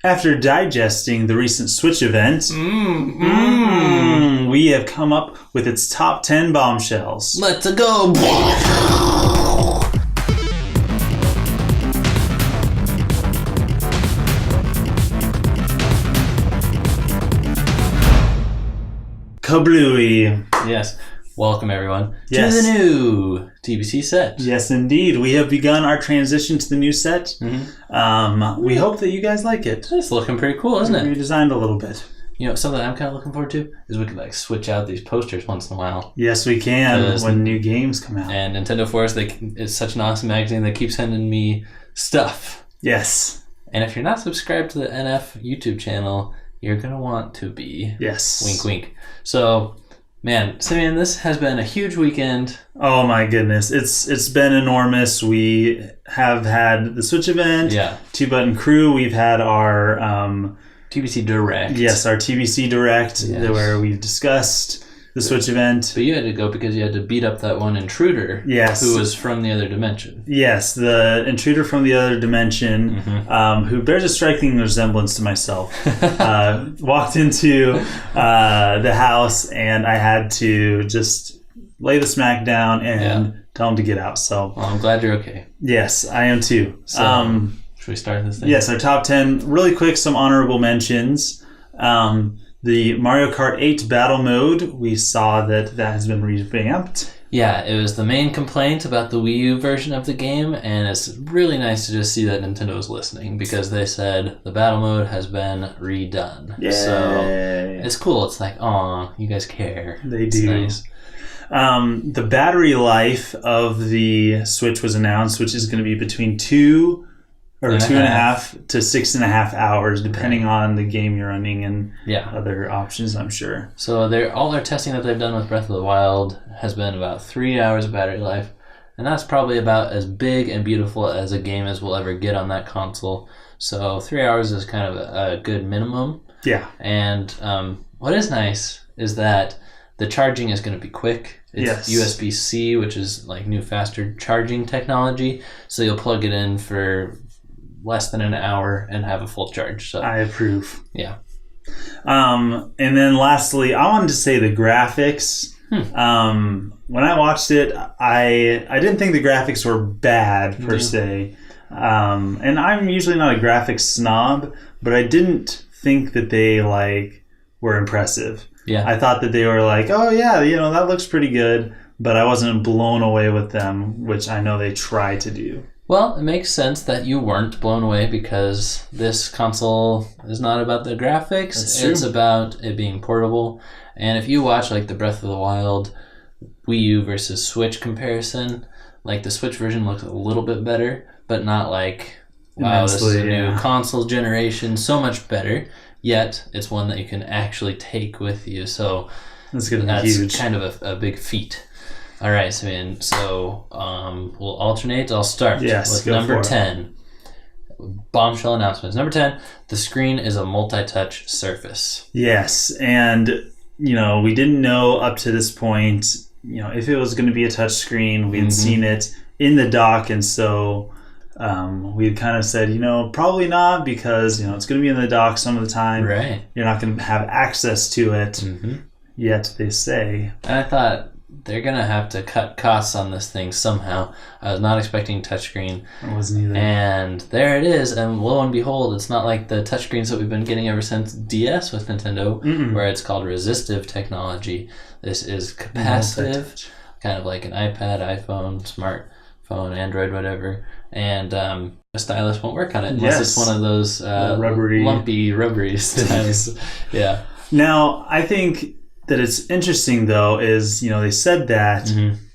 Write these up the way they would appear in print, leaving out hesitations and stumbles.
After digesting the recent Switch event, we have come up with its top 10 bombshells. Let's go! Kablooey. Yes. Welcome, everyone, Yes. to the new TBC set. Yes, indeed. We have begun our transition to the new set. We hope that you guys like it. It's looking pretty cool, isn't it? Redesigned a little bit. You know, something I'm kind of looking forward to is we can like switch out these posters once in a while. Yes, we can when new games come out. And Nintendo Force, it's such an awesome magazine. They keep sending me stuff. Yes. And if you're not subscribed to the NF YouTube channel, you're going to want to be. Yes. Wink, wink. So, man, Simeon, this has been a huge weekend. Oh my goodness. It's been enormous. We have had the Switch event. Yeah. Two Button Crew. We've had our... TBC Direct. Yes, our TBC Direct, where we've discussed the Switch event. But you had to go because you had to beat up that one intruder. Yes. Who was from the other dimension. Yes, the intruder from the other dimension, who bears a striking resemblance to myself, walked into the house, and I had to just lay the smack down and tell him to get out. So, well, I'm glad you're okay. Yes, I am too. So, should we start this thing? Yes, our top 10. Really quick, some honorable mentions. The Mario Kart 8 battle mode, we saw that has been revamped. Yeah, it was the main complaint about the Wii U version of the game, and it's really nice to just see that Nintendo is listening because they said the battle mode has been redone. Yay. So it's cool. It's like, aw, you guys care. They it's do. Nice. The battery life of the Switch was announced, which is going to be between 2.5 to 6.5 hours, depending on the game you're running and other options, I'm sure. So all their testing that they've done with Breath of the Wild has been about 3 hours of battery life, and that's probably about as big and beautiful as a game as we'll ever get on that console. So 3 hours is kind of a good minimum. Yeah. And what is nice is that the charging is going to be quick. It's USB-C, which is like new, faster charging technology. So you'll plug it in for less than an hour and have a full charge. So I approve. Yeah. And then lastly, I wanted to say the graphics. When I watched it, I didn't think the graphics were bad per se. And I'm usually not a graphics snob, but I didn't think that they were impressive. Yeah. I thought that they were oh yeah, that looks pretty good, but I wasn't blown away with them, which I know they try to do. Well, it makes sense that you weren't blown away because this console is not about the graphics. It's about it being portable. And if you watch the Breath of the Wild Wii U versus Switch comparison, the Switch version looks a little bit better, but not wow, this is a new console generation, so much better. Yet it's one that you can actually take with you. So that's huge. Kind of a big feat. All right, Simeon. So we'll alternate. I'll start with number 10. Bombshell announcements. Number 10, the screen is a multi-touch surface. Yes, and we didn't know up to this point, if it was going to be a touch screen. We had seen it in the dock, and so we had kind of said, probably not because it's going to be in the dock some of the time. Right. You're not going to have access to it. Yet they say. And I thought, they're going to have to cut costs on this thing somehow. I was not expecting touchscreen. I wasn't either. And there it is. And lo and behold, it's not like the touchscreens that we've been getting ever since DS with Nintendo, where it's called resistive technology. This is capacitive, kind of like an iPad, iPhone, smartphone, Android, whatever. And a stylus won't work on it unless it's one of those lumpy, rubbery stylus. Yeah. Now, I think that it's interesting though is they said that,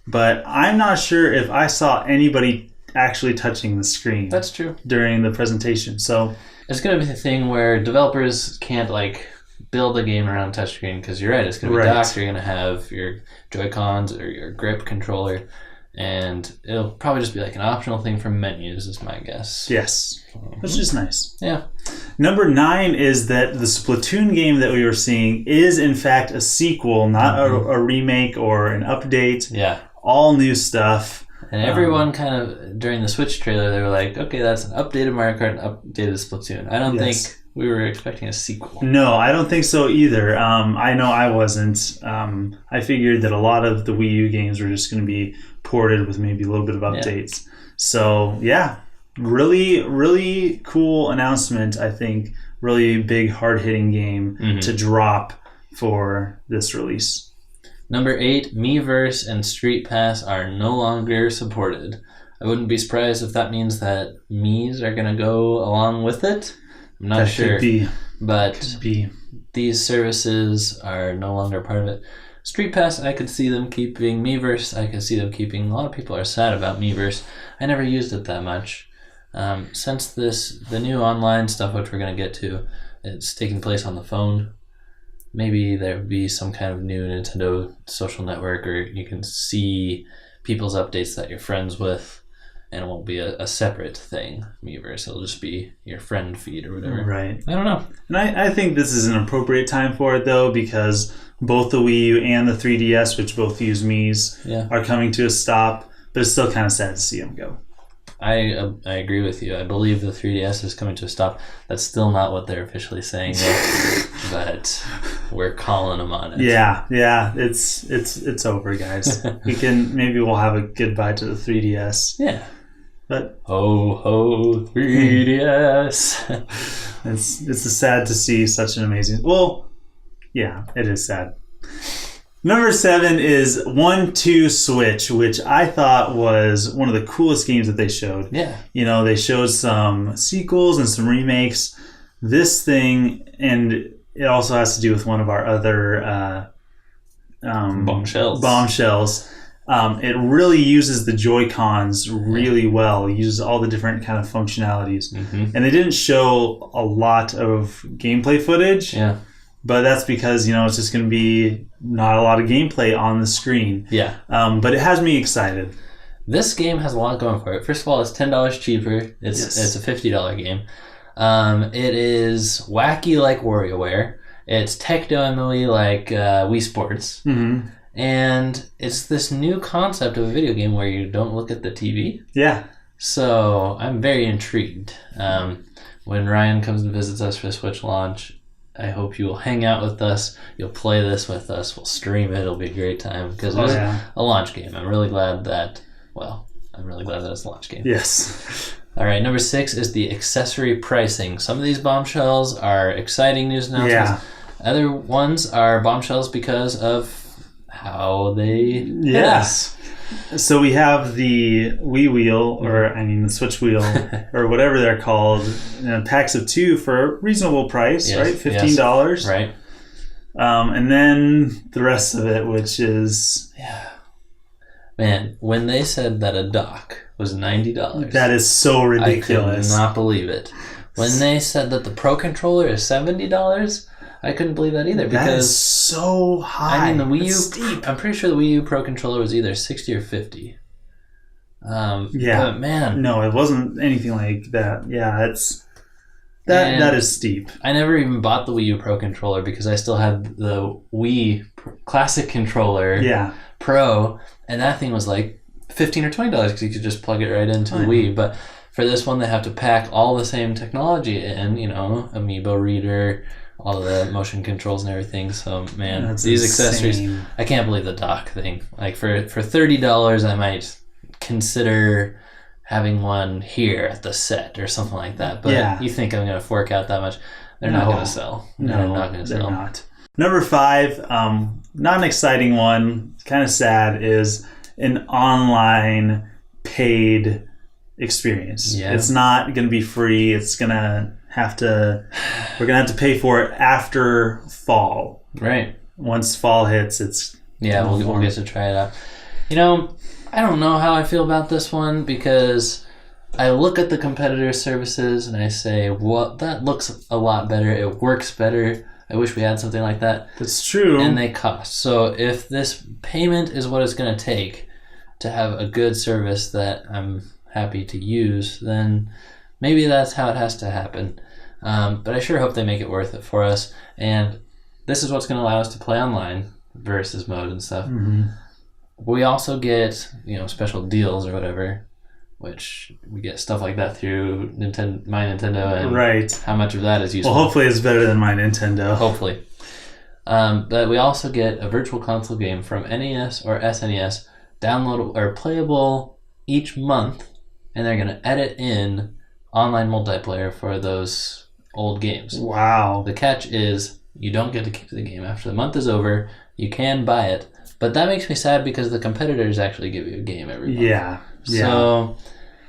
but I'm not sure if I saw anybody actually touching the screen. That's true. During the presentation. So it's going to be the thing where developers can't build a game around touchscreen because you're right. It's going to be docked. You're going to have your JoyCons or your grip controller, and it'll probably just be an optional thing for menus is my guess. Yes. Which is nice. Yeah. Number 9 is that the Splatoon game that we were seeing is in fact a sequel, not a remake or an update. Yeah. All new stuff. And everyone during the Switch trailer, they were like, okay, that's an updated Mario Kart and updated Splatoon. I don't think We were expecting a sequel. No, I don't think so either. I know I wasn't. I figured that a lot of the Wii U games were just going to be ported with maybe a little bit of updates. Yeah. So, yeah, really, really cool announcement, I think. Really big, hard-hitting game to drop for this release. Number 8, Miiverse and StreetPass are no longer supported. I wouldn't be surprised if that means that Miis are going to go along with it. I'm not sure. But these services are no longer part of it. StreetPass, I could see them keeping. Miiverse, I could see them keeping. A lot of people are sad about Miiverse. I never used it that much. Since the new online stuff, which we're going to get to, it's taking place on the phone. Maybe there would be some kind of new Nintendo social network, or you can see people's updates that you're friends with. And it won't be a separate thing, Miiverse. It'll just be your friend feed or whatever. Right. I don't know. And I think this is an appropriate time for it, though, because both the Wii U and the 3DS, which both use Miis, are coming to a stop. But it's still kind of sad to see them go. I agree with you. I believe the 3DS is coming to a stop. That's still not what they're officially saying, though. But we're calling them on it. Yeah. It's over, guys. Maybe we'll have a goodbye to the 3DS. Yeah. But ho 3DS. It's sad to see such an amazing. Well, yeah, it is sad. Number 7 is 1-2 Switch, which I thought was one of the coolest games that they showed. Yeah. They showed some sequels and some remakes. This thing, and it also has to do with one of our other Bombshells. It really uses the JoyCons really well. It uses all the different kind of functionalities. Mm-hmm. And they didn't show a lot of gameplay footage. Yeah. But that's because, it's just going to be not a lot of gameplay on the screen. Yeah. But it has me excited. This game has a lot going for it. First of all, it's $10 cheaper. It's a $50 game. It is wacky like WarioWare. It's tech-demo-y like Wii Sports. Mm-hmm. And it's this new concept of a video game where you don't look at the TV. Yeah. So I'm very intrigued. When Ryan comes and visits us for the Switch launch, I hope you will hang out with us. You'll play this with us. We'll stream it. It'll be a great time because it's a launch game. I'm really glad that it's a launch game. Yes. All right, number 6 is the accessory pricing. Some of these bombshells are exciting news announcements. Yeah. Other ones are bombshells because of how they hit us. So we have the Wii wheel, the Switch wheel, or whatever they're called, packs of 2 for a reasonable price, right? $15. Yes. Right. And then the rest of it, which is... Yeah. Man, when they said that a dock was $90... That is so ridiculous. I could not believe it. When they said that the Pro Controller is $70... I couldn't believe that either because that is so high. I mean, the Wii U. Steep. I'm pretty sure the Wii U Pro Controller was either 60 or 50. But man, no, it wasn't anything like that. Yeah, that is steep. I never even bought the Wii U Pro Controller because I still had the Wii Classic Controller Pro, and that thing was like $15 or $20 because you could just plug it right into the Wii. But for this one, they have to pack all the same technology in. Amiibo reader. All the motion controls and everything. So, man, that's these insane. Accessories, I can't believe the dock thing. Like, for $30, I might consider having one here at the set or something like that. But you think I'm going to fork out that much? They're not going to sell. No, they're not going to sell. Not. Number 5, not an exciting one, kind of sad, is an online paid experience. Yeah. It's not going to be free. It's going to... we're gonna have to pay for it after fall. Right. Once fall hits, it's we'll get to try it out. I don't know how I feel about this one because I look at the competitor services and I say, well, that looks a lot better. It works better. I wish we had something like that. That's true. And they cost. So if this payment is what it's gonna take to have a good service that I'm happy to use, then maybe that's how it has to happen. But I sure hope they make it worth it for us. And this is what's going to allow us to play online versus mode and stuff. Mm-hmm. We also get, special deals or whatever which we get stuff like that through My Nintendo, and right. how much of that is useful. Well, hopefully it's better than My Nintendo. Hopefully. But we also get a virtual console game from NES or SNES, downloadable or playable each month, and they're going to edit in online multiplayer for those old games. Wow. The catch is you don't get to keep the game after the month is over. You can buy it, but that makes me sad because the competitors actually give you a game every month. Yeah. So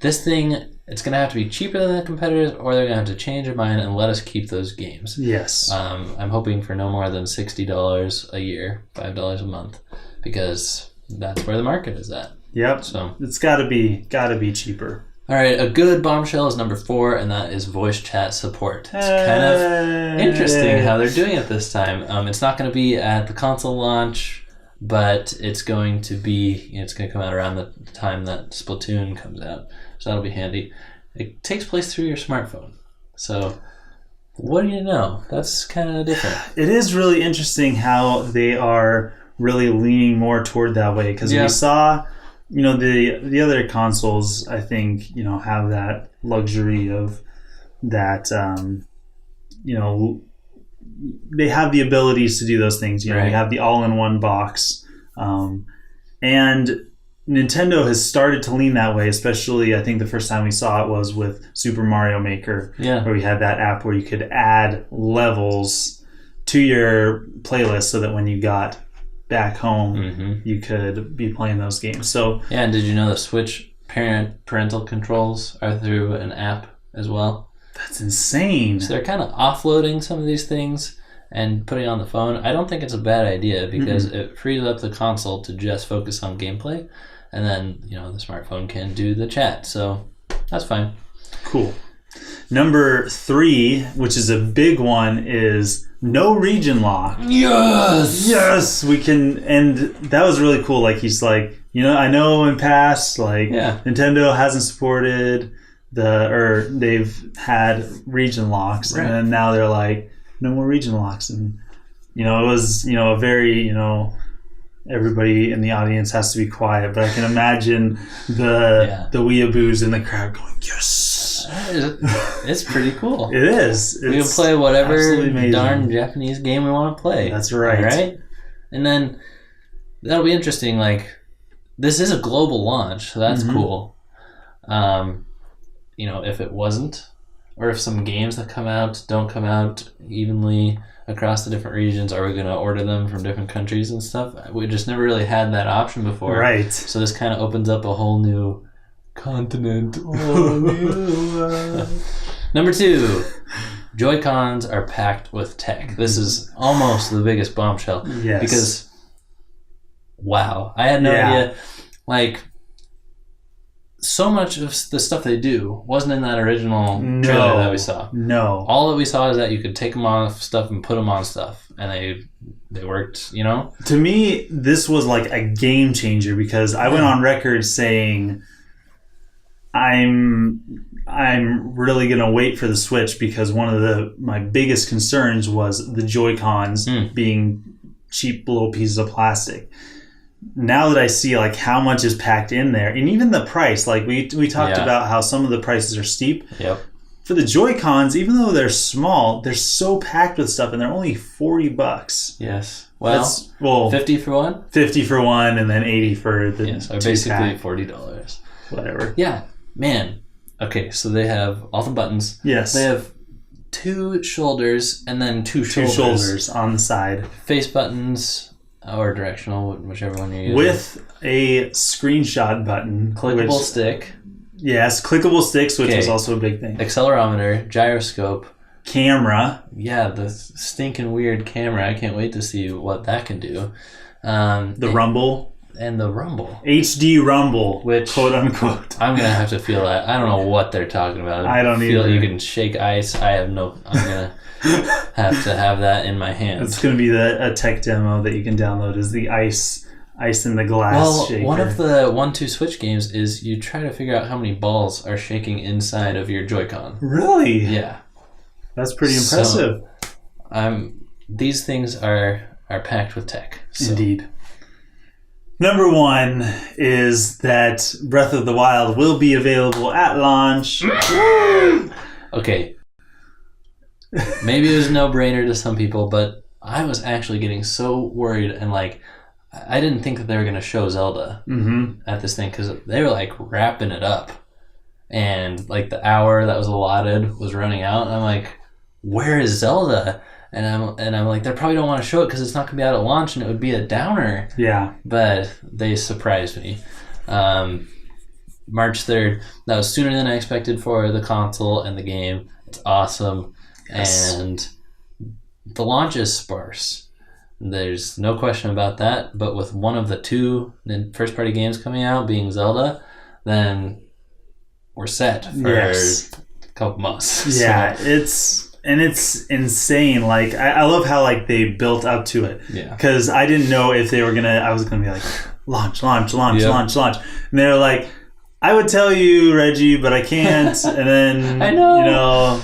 this thing, it's going to have to be cheaper than the competitors, or they're going to have to change their mind and let us keep those games. Yes. I'm hoping for no more than $60 a year, $5 a month, because that's where the market is at. Yep. So it's gotta be cheaper. All right, a good Bombshell is number 4, and that is voice chat support. It's kind of interesting how they're doing it this time. It's not going to be at the console launch, but it's going to be. It's going to come out around the time that Splatoon comes out, so that'll be handy. It takes place through your smartphone. So, what do you know? That's kind of different. It is really interesting how they are really leaning more toward that way, because we saw. The other consoles, I think, have that luxury of that, they have the abilities to do those things. Right. We have the all-in-one box. And Nintendo has started to lean that way, especially I think the first time we saw it was with Super Mario Maker, where we had that app where you could add levels to your playlist so that when you got back home, you could be playing those games. So and did you know the Switch parental controls are through an app as well? That's insane. So they're kind of offloading some of these things and putting it on the phone. I don't think it's a bad idea because it frees up the console to just focus on gameplay, and then the smartphone can do the chat. So that's fine. Cool. Number 3, which is a big one, is no region lock. Yes, we can, and that was really cool. Like he's like, I know in past, Nintendo hasn't supported they've had region locks, right. And then now they're like, no more region locks, and it was a very everybody in the audience has to be quiet, but I can imagine the weeaboos in the crowd going, yes. It's pretty cool. It is. We can play whatever darn Japanese game we want to play. That's right. Right? And then that'll be interesting. Like, this is a global launch, so that's cool. If it wasn't, or if some games that come out don't come out evenly across the different regions, are we going to order them from different countries and stuff? We just never really had that option before. Right. So this kind of opens up a whole new continent. Number 2, JoyCons are packed with tech. This is almost the biggest bombshell. Yes. Because, wow, I had no idea. Like, so much of the stuff they do wasn't in that original trailer that we saw. No. All that we saw is that you could take them off stuff and put them on stuff, and they worked, To me, this was like a game changer because I went on record saying I'm really gonna wait for the Switch because one of my biggest concerns was the Joy-Cons being cheap little pieces of plastic. Now that I see how much is packed in there, and even the price, we talked about how some of the prices are steep. Yep. For the Joy-Cons, even though they're small, they're so packed with stuff, and they're only $40. Yes. Well, 50 for one. 50 for one, and then 80 for the so basically $40. Whatever. Yeah, man. Okay, so they have all the buttons. Yes. They have 2 shoulders and then 2 shoulders on the side. Face buttons. Or directional, whichever one you use. With a screenshot button. Clickable stick. Yes, clickable sticks, which is also a big thing. Accelerometer, gyroscope. Camera. Yeah, the stinking weird camera. I can't wait to see what that can do. The rumble. And the rumble. HD rumble, which, quote unquote. I'm going to have to feel that. I don't know what they're talking about. I don't feel either. You can shake ice. I'm going to have to have that in my hands. It's going to be a tech demo that you can download is the ice in the glass shaker. One of the 1-2 Switch games is you try to figure out how many balls are shaking inside of your Joy-Con. Really? Yeah. That's pretty impressive. So, these things are packed with tech. So. Indeed. Number 1 is that Breath of the Wild will be available at launch. Okay. Maybe it was a no-brainer to some people, but I was actually getting so worried and like, I didn't think that they were going to show Zelda at this thing because they were like wrapping it up. And like the hour that was allotted was running out. And I'm like, where is Zelda? And I'm like, they probably don't want to show it because it's not going to be out at launch and it would be a downer. Yeah. But they surprised me. March 3rd, that was sooner than I expected for the console and the game. It's awesome. Yes. And the launch is sparse. There's no question about that. But with one of the 2 first-party games coming out being Zelda, then we're set for a couple months. Yeah, it's insane. Like I love how like they built up to it. Yeah. Because I didn't know if they were I was gonna be like launch, and they're like, I would tell you, Reggie, but I can't. And then I know.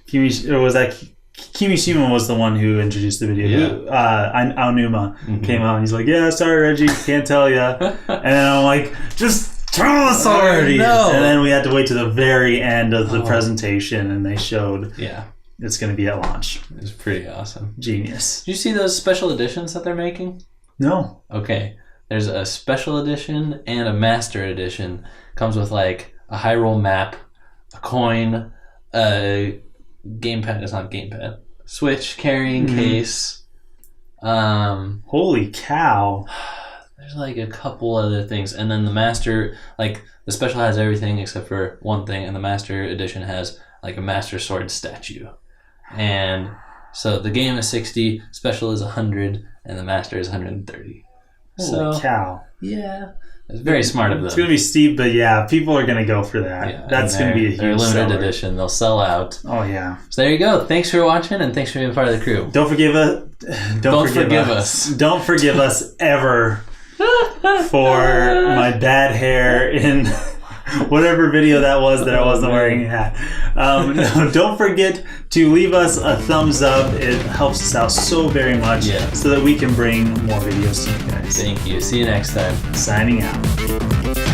Kimishima was the one who introduced the video. Yeah. Aonuma came out and he's like, yeah, sorry, Reggie, can't tell ya. And then I'm like, just tell us already. And then we had to wait to the very end of the presentation and they showed it's going to be at launch. It's pretty awesome. Genius. Did you see those special editions that they're making? No. Okay. There's a special edition and a master edition. Comes with like a Hyrule map, a coin, a gamepad. It's not a gamepad. Switch carrying case. Holy cow. There's like a couple other things. And then the master, like the special has everything except for one thing. And the master edition has like a master sword statue. And so the game is 60, special is 100, and the master is 130. Holy cow. Yeah. It's very smart of them. It's going to be steep, but yeah, people are going to go for that. Yeah, that's going to be a huge They're limited edition. They'll sell out. Oh, yeah. So there you go. Thanks for watching, and thanks for being part of the crew. Don't forgive us. Don't forgive us ever for my bad hair in whatever video that was that I wasn't wearing a hat. No, don't forget to leave us a thumbs up. It helps us out so very much so that we can bring more videos to you guys. Thank you. See you next time. Signing out.